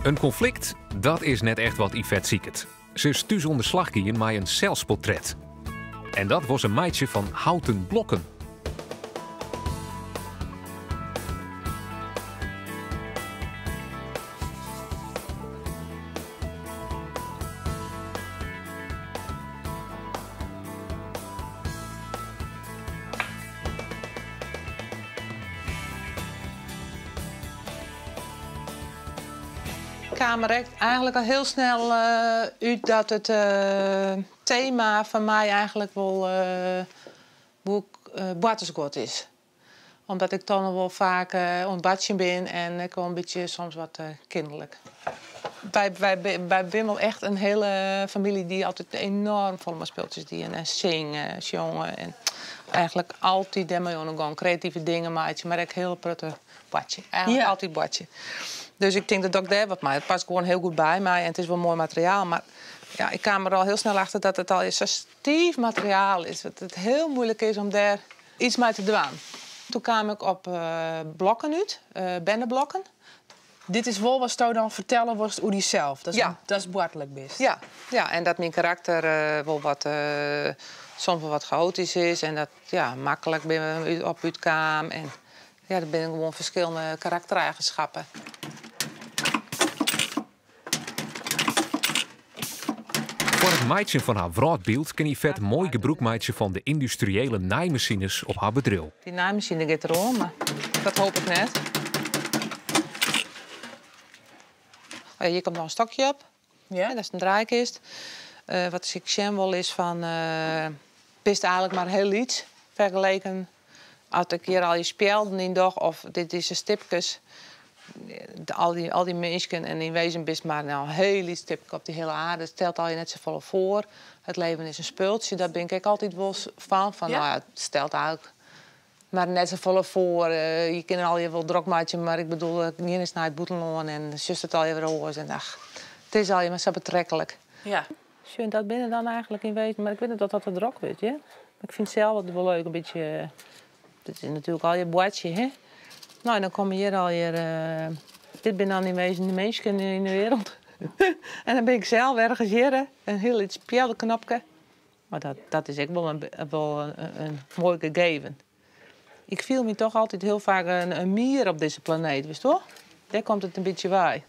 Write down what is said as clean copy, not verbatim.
Een conflict, dat is net echt wat Yvette zieket. Ze is thuis onder slag gingen met een zelfsportret. En dat was een meidje van houten blokken. Ik kwam er eigenlijk al heel snel uit dat het thema van mij eigenlijk wel boatersgod is. Omdat ik dan nog wel vaak ontbadje ben en ik wel een beetje soms wat kinderlijk. Wij zijn wel echt een hele familie die altijd enorm vol met speeltjes die en zingen, jongen en eigenlijk altijd daarmee aan de gang. Creatieve dingen maken, maar ik heel prutte badje. Eigenlijk altijd badje. Dus ik denk dat ook daar wat mij. Het past gewoon heel goed bij mij en het is wel mooi materiaal. Maar ja, ik kwam er al heel snel achter dat het al zo stief materiaal is. Dat het heel moeilijk is om daar iets mee te doen. Toen kwam ik op blokken uit, bennenblokken. Dit is wel wat je dan vertellen was hoe die zelf. Dat is boertelijk best. Ja, en dat mijn karakter wel wat, soms wel wat chaotisch is. En dat makkelijk ben op uitkwam. En ja, er zijn gewoon verschillende karaktereigenschappen. Voor het meidje van haar wraadbeeld kan Yvette mooi gebruik maken van de industriële naaimachines op haar bedrijf. Die naaimachine gaat erom, maar dat hoop ik net. Hier komt nog een stokje op. Ja. Dat is een draaikist. Wat ik zie wel is van... pist eigenlijk maar heel iets vergeleken. Als ik hier al je speelden in dag of dit is een stipjes. Al die mensen en in wezen best maar nou heel iets stipjes op die hele aarde. Het stelt al je net zoveel voor. Het leven is een speeltje. Daar ben ik altijd wel van. Nou, het stelt eigenlijk maar net zoveel voor. Je kan al je wel druk maken, maar ik bedoel, niet eens naar het boeteloon en zus het al je weer oors. En ach, het is al je maar zo betrekkelijk. Ja. Schön, dat binnen dan eigenlijk in wezen, maar ik weet niet dat dat druk wordt, ja. Ik vind het zelf wel leuk, een beetje. Dit is natuurlijk al je boadje, hè? Nou, dan kom je hier al je. Dit ben dan in wezen de mensen in de wereld. En dan ben ik zelf ergens hier, een heel iets speldenknopje. Maar dat is echt wel een mooi gegeven. Ik viel me toch altijd heel vaak een mier op deze planeet, wist je toch? Daar komt het een beetje bij.